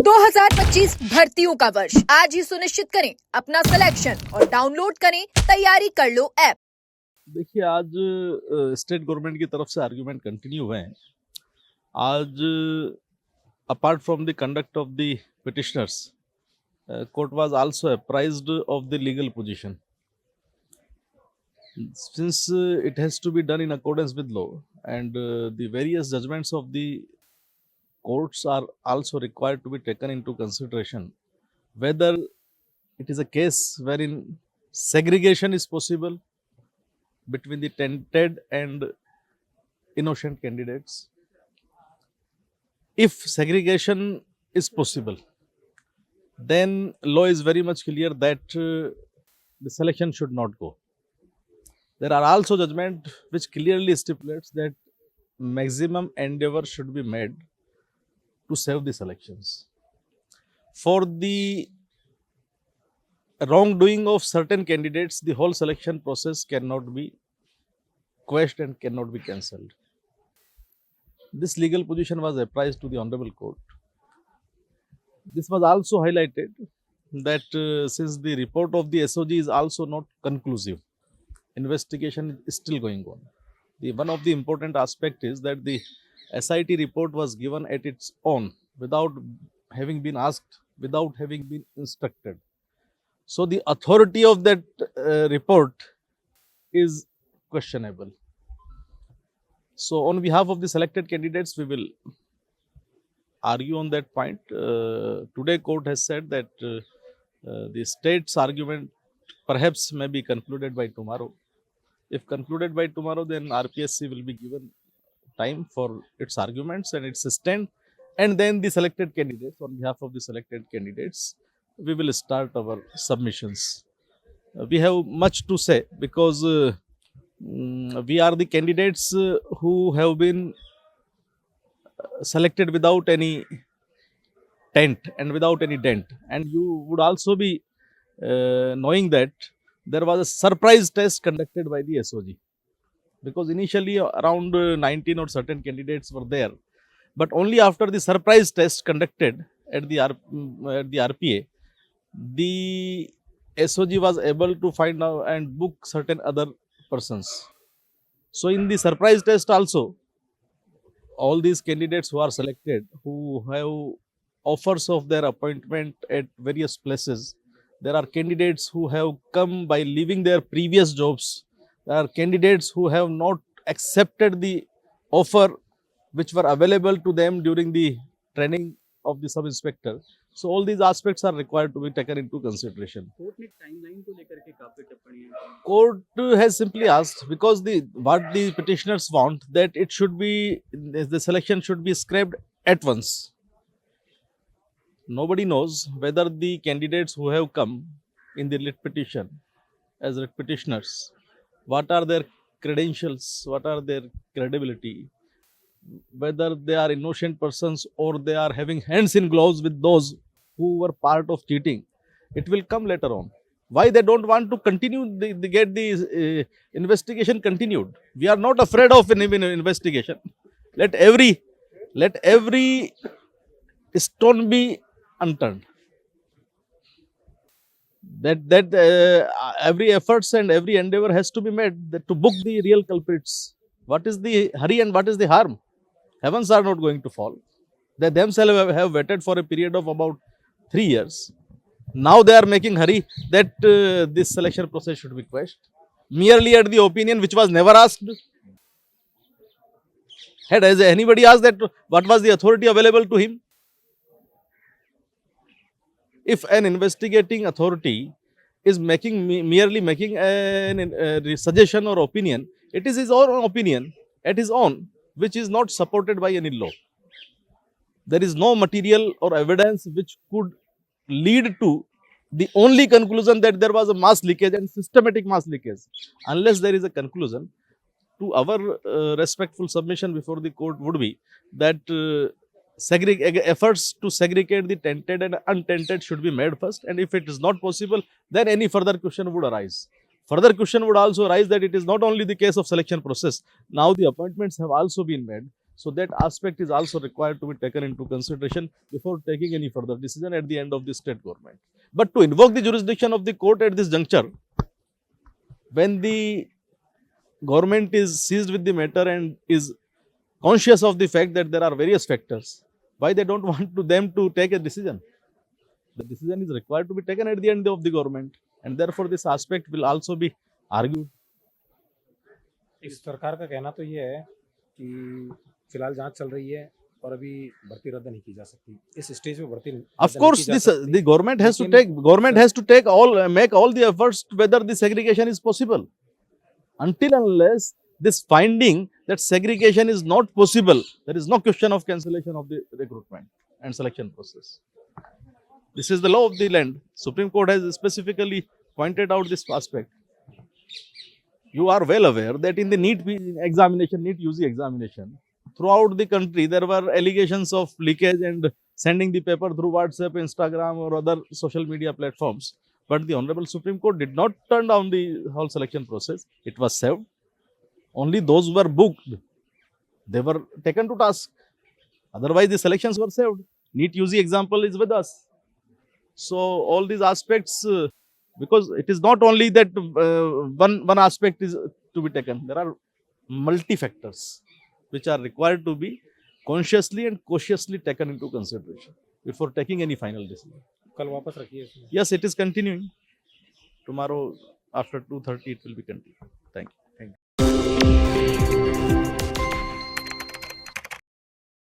2025 भर्तियों का वर्ष आज ही सुनिश्चित करें अपना सिलेक्शन और डाउनलोड करें तैयारी कर लो ऐप। देखिए, आज स्टेट गवर्नमेंट की तरफ से आर्ग्यूमेंट कंटिन्यू हुए हैं। आज apart from the conduct of the petitioners, court was also apprised of the legal position. Since it has to be done in accordance with law, and the various judgments of the courts are also required to be taken into consideration, whether it is a case wherein segregation is possible between the tainted and innocent candidates. If segregation is possible, then law is very much clear that the selection should not go. There are also judgment which clearly stipulates that maximum endeavor should be made to save the selections. For the wrongdoing of certain candidates, the whole selection process cannot be quashed and cannot be cancelled. This legal position was apprised to the Honorable Court. This was also highlighted that since the report of the SOG is also not conclusive, investigation is still going on. One of the important aspect is that the SIT report was given at its own without having been asked, without having been instructed. So the authority of that report is questionable. So on behalf of the selected candidates, we will argue on that point. Today court has said that the state's argument perhaps may be concluded by tomorrow. If concluded by tomorrow, then RPSC will be given time for its arguments and its stand, and then the selected candidates, on behalf of the selected candidates, we will start our submissions. We have much to say because we are the candidates who have been selected without any tent and without any dent, and you would also be knowing that there was a surprise test conducted by the SOG, because initially around 19 or certain candidates were there, but only after the surprise test conducted at the RPA, the SOG was able to find out and book certain other persons. So in the surprise test also, all these candidates who are selected, who have offers of their appointment at various places, there are candidates who have come by leaving their previous jobs. There are candidates who have not accepted the offer which were available to them during the training of the sub-inspector. So all these aspects are required to be taken into consideration. Court has simply asked, because what the petitioners want, that it should be, the selection should be scrapped at once. Nobody knows whether the candidates who have come in the writ petition as writ petitioners, what are their credentials, what are their credibility, whether they are innocent persons or they are having hands in gloves with those who were part of cheating. It will come later on. Why they don't want to continue, get the investigation continued? We are not afraid of an investigation. Let every stone be unturned. That every efforts and every endeavor has to be made to book the real culprits. What is the hurry and what is the harm? Heavens are not going to fall. They themselves have waited for a period of about 3 years. Now they are making hurry that this selection process should be quashed, merely at the opinion which was never asked. Has anybody asked that what was the authority available to him? If an investigating authority is merely making a suggestion or opinion, it is his own opinion at his own, which is not supported by any law. There is no material or evidence which could lead to the only conclusion that there was a mass leakage and systematic mass leakage. Unless there is a conclusion, to our respectful submission before the court would be that efforts to segregate the tainted and untainted should be made first, and if it is not possible, then any further question would arise. Further question would also arise that it is not only the case of selection process. Now the appointments have also been made. So that aspect is also required to be taken into consideration before taking any further decision at the end of the state government. But to invoke the jurisdiction of the court at this juncture, when the government is seized with the matter and is conscious of the fact that there are various factors, why they don't want them to take a decision? The decision is required to be taken at the end of the government, and therefore this aspect will also be argued. इस सरकार का कहना तो ये है कि फिलहाल जांच चल रही है और अभी भर्ती रद्द नहीं की जा सकती, इस स्टेज पे भर्ती Of course, the government has to make all the efforts whether the segregation is possible. Until unless this finding that segregation is not possible, there is no question of cancellation of the recruitment and selection process. This is the law of the land. Supreme Court has specifically pointed out this aspect. You are well aware that in the NEET UG examination, throughout the country, there were allegations of leakage and sending the paper through WhatsApp, Instagram, or other social media platforms. But the Honorable Supreme Court did not turn down the whole selection process. It was saved. Only those who were booked, they were taken to task. Otherwise, the selections were saved. NEET UG example is with us. So, all these aspects, because it is not only that one aspect is to be taken. There are multi-factors which are required to be consciously and cautiously taken into consideration before taking any final decision. कल वापस रखिए इसमें. Yes, it is continuing. Tomorrow after 2:30 it will be continued. Thank you.